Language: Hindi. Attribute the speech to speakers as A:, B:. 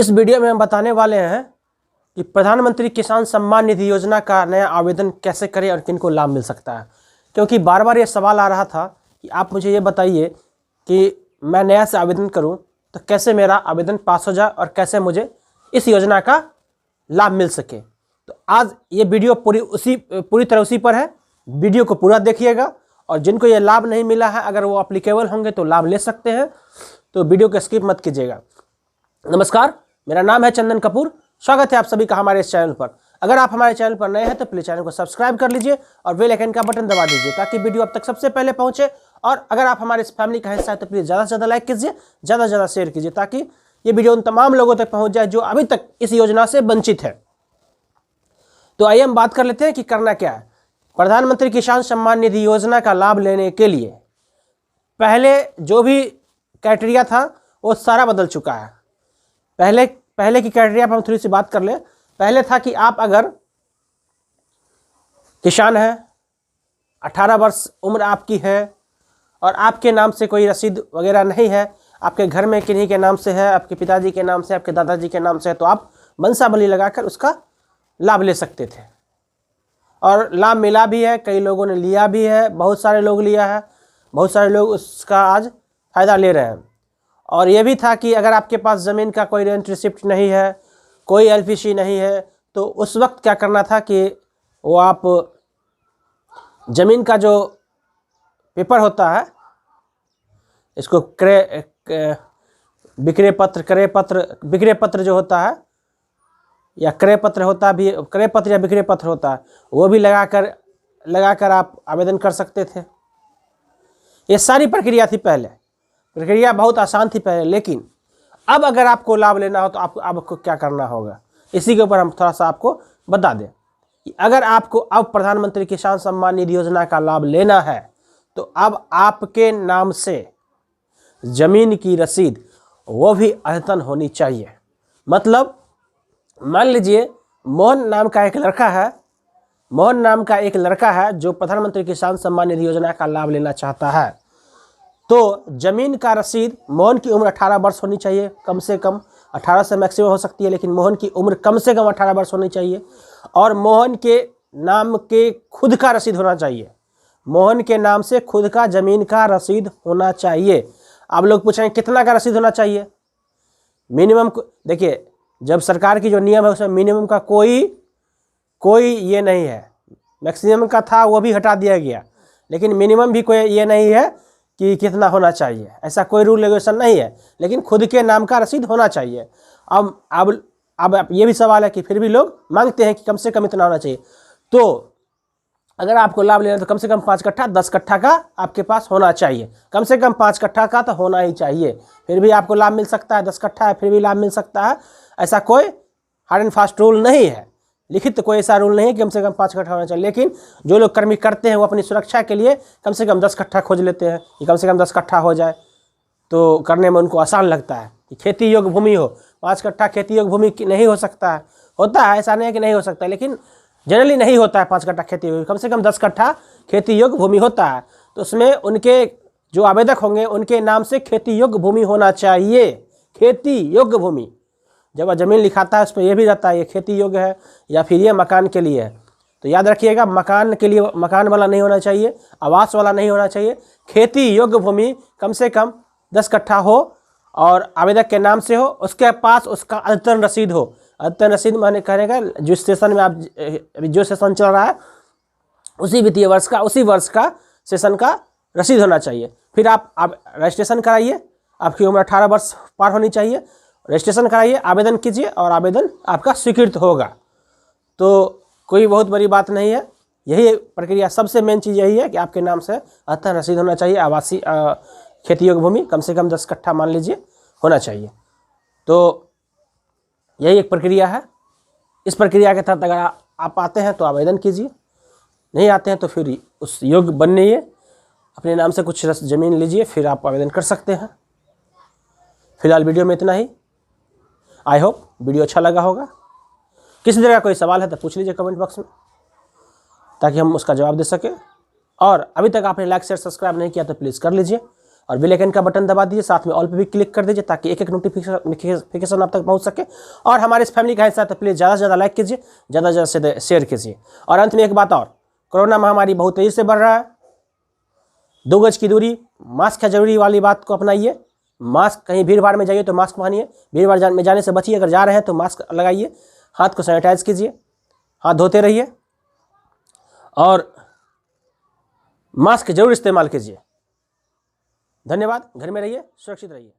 A: इस वीडियो में हम बताने वाले हैं कि प्रधानमंत्री किसान सम्मान निधि योजना का नया आवेदन कैसे करें और किनको लाभ मिल सकता है। क्योंकि बार बार ये सवाल आ रहा था कि आप मुझे ये बताइए कि मैं नया से आवेदन करूं तो कैसे मेरा आवेदन पास हो जाए और कैसे मुझे इस योजना का लाभ मिल सके। तो आज ये वीडियो पूरी तरह उसी पर है। वीडियो को पूरा देखिएगा और जिनको ये लाभ नहीं मिला है अगर वो अप्लीकेबल होंगे तो लाभ ले सकते हैं, तो वीडियो को स्किप मत कीजिएगा। नमस्कार, मेरा नाम है चंदन कपूर। स्वागत है आप सभी का हमारे इस चैनल पर। अगर आप हमारे चैनल पर नए हैं तो प्लीज चैनल को सब्सक्राइब कर लीजिए और बेल आइकन का बटन दबा दीजिए ताकि वीडियो आप तक सबसे पहले पहुंचे। और अगर आप हमारे इस फैमिली का हिस्सा है तो प्लीज ज़्यादा से ज़्यादा लाइक कीजिए, ज़्यादा से ज़्यादा शेयर कीजिए ताकि ये वीडियो उन तमाम लोगों तक पहुंच जाए जो अभी तक इस योजना से वंचित है। तो आइए हम बात कर लेते हैं कि करना क्या है। प्रधानमंत्री किसान सम्मान निधि योजना का लाभ लेने के लिए पहले जो भी क्राइटेरिया था वो सारा बदल चुका है। पहले की क्राइटेरिया पर हम थोड़ी सी बात कर लें। पहले था कि आप अगर किसान हैं, 18 वर्ष उम्र आपकी है और आपके नाम से कोई रसीद वगैरह नहीं है, आपके घर में किन्हीं के नाम से है, आपके पिताजी के नाम से, आपके दादाजी के नाम से है, तो आप बंसाबली लगाकर उसका लाभ ले सकते थे। और लाभ मिला भी है, कई लोगों ने लिया भी है, बहुत सारे लोग लिया है, बहुत सारे लोग उसका आज फ़ायदा ले रहे हैं। और ये भी था कि अगर आपके पास ज़मीन का कोई रेंट रिसिप्ट नहीं है, कोई एलपीसी नहीं है, तो उस वक्त क्या करना था कि वो आप ज़मीन का जो पेपर होता है, इसको विक्रय पत्र जो होता है या क्रय पत्र होता भी, क्रय पत्र या विक्रय पत्र होता है, वो भी लगाकर आप आवेदन कर सकते थे। ये सारी प्रक्रिया थी पहले। प्रक्रिया बहुत आसान थी पहले, लेकिन अब अगर आपको लाभ लेना हो तो आपको क्या करना होगा, इसी के ऊपर हम थोड़ा सा आपको बता दें कि अगर आपको अब प्रधानमंत्री किसान सम्मान निधि योजना का लाभ लेना है तो अब आपके नाम से ज़मीन की रसीद वो भी अद्यतन होनी चाहिए। मतलब मान लीजिए मोहन नाम का एक लड़का है जो प्रधानमंत्री किसान सम्मान निधि योजना का लाभ लेना चाहता है, तो ज़मीन का रसीद, मोहन की उम्र 18 वर्ष होनी चाहिए, कम से कम 18 से मैक्सिमम हो सकती है, लेकिन मोहन की उम्र कम से कम 18 वर्ष होनी चाहिए। और मोहन के नाम के खुद का रसीद होना चाहिए। मोहन के नाम से खुद का ज़मीन का रसीद होना चाहिए। आप लोग पूछेंगे कितना का रसीद होना चाहिए। मिनिमम देखिए, जब सरकार की जो नियम है उसमें मिनिमम का कोई ये नहीं है। मैक्सिमम का था वो भी हटा दिया गया, लेकिन मिनिमम भी कोई ये नहीं है कि कितना होना चाहिए, ऐसा कोई रूल रेगुलेशन नहीं है। लेकिन खुद के नाम का रसीद होना चाहिए। अब ये भी सवाल है कि फिर भी लोग मांगते हैं कि कम से कम इतना होना चाहिए। तो अगर आपको लाभ लेना है तो कम से कम 5 कट्ठा 10 कट्ठा का आपके पास होना चाहिए। कम से कम 5 कट्ठा का तो होना ही चाहिए, फिर भी आपको लाभ मिल सकता है। 10 कट्ठा है फिर भी लाभ मिल सकता है। ऐसा कोई हार्ड एंड फास्ट रूल नहीं है, लिखित कोई ऐसा रूल नहीं है कि कम से कम 5 कट्ठा होना चाहिए। लेकिन जो लोग कर्मी करते हैं वो अपनी सुरक्षा के लिए कम से कम 10 कट्ठा खोज लेते हैं कि कम से कम 10 कट्ठा हो जाए, तो करने में उनको आसान लगता है कि खेती योग्य भूमि हो। 5 कट्ठा खेती योग्य भूमि नहीं हो सकता है, होता है, ऐसा नहीं है कि नहीं हो सकता, लेकिन जनरली नहीं होता है 5 कट्ठा खेती योग्य। कम से कम 10 कट्ठा खेती योग्य भूमि होता है, तो उसमें उनके जो आवेदक होंगे उनके नाम से खेती योग्य भूमि होना चाहिए। खेती योग्य भूमि, जब ज़मीन लिखाता है उस पर यह भी रहता है ये खेती योग्य है या फिर ये मकान के लिए है। तो याद रखिएगा, मकान के लिए मकान वाला नहीं होना चाहिए, आवास वाला नहीं होना चाहिए। खेती योग्य भूमि कम से कम 10 कट्ठा हो और आवेदक के नाम से हो, उसके पास उसका अद्यतन रसीद हो। अद्यतन रसीद माने कहने का जिस सेशन में आप अभी जो सेशन चल रहा है उसी वित्तीय वर्ष का, उसी वर्ष का सेशन का रसीद होना चाहिए। फिर आप रजिस्ट्रेशन कराइए, आपकी उम्र 18 वर्ष पार होनी चाहिए। रजिस्ट्रेशन कराइए, आवेदन कीजिए और आवेदन आपका स्वीकृत होगा। तो कोई बहुत बड़ी बात नहीं है, यही प्रक्रिया। सबसे मेन चीज़ यही है कि आपके नाम से अद्यतन रसीद होना चाहिए। आवासीय खेती योग्य भूमि कम से कम 10 कट्ठा मान लीजिए होना चाहिए। तो यही एक प्रक्रिया है। इस प्रक्रिया के तहत अगर आप आते हैं तो आवेदन कीजिए, नहीं आते हैं तो फिर उस योग्य बनिए, अपने नाम से कुछ ज़मीन लीजिए, फिर आप आवेदन कर सकते हैं। फिलहाल वीडियो में इतना ही। आई होप वीडियो अच्छा लगा होगा। किसी तरह का कोई सवाल है तो पूछ लीजिए कमेंट बॉक्स में ताकि हम उसका जवाब दे सकें। और अभी तक आपने लाइक शेयर सब्सक्राइब नहीं किया तो प्लीज़ कर लीजिए और बेल आइकन का बटन दबा दीजिए, साथ में ऑल पे भी क्लिक कर दीजिए ताकि एक एक नोटिफिकेशन आप तक पहुंच सके। और हमारे इस फैमिली का हिस्सा तो प्लीज़ ज़्यादा से ज़्यादा लाइक कीजिए, ज़्यादा से ज़्यादा शेयर कीजिए। और अंत में एक बात और, कोरोना महामारी बहुत तेज़ी से बढ़ रहा है, 2 गज की दूरी, मास्क है जरूरी वाली बात को अपनाइए। मास्क, कहीं भीड़ भाड़ में जाइए तो मास्क पहनिए, भीड़ भाड़ में जाने से बचिए, अगर जा रहे हैं तो मास्क लगाइए, हाथ को सैनिटाइज कीजिए, हाथ धोते रहिए और मास्क जरूर इस्तेमाल कीजिए। धन्यवाद। घर में रहिए, सुरक्षित रहिए।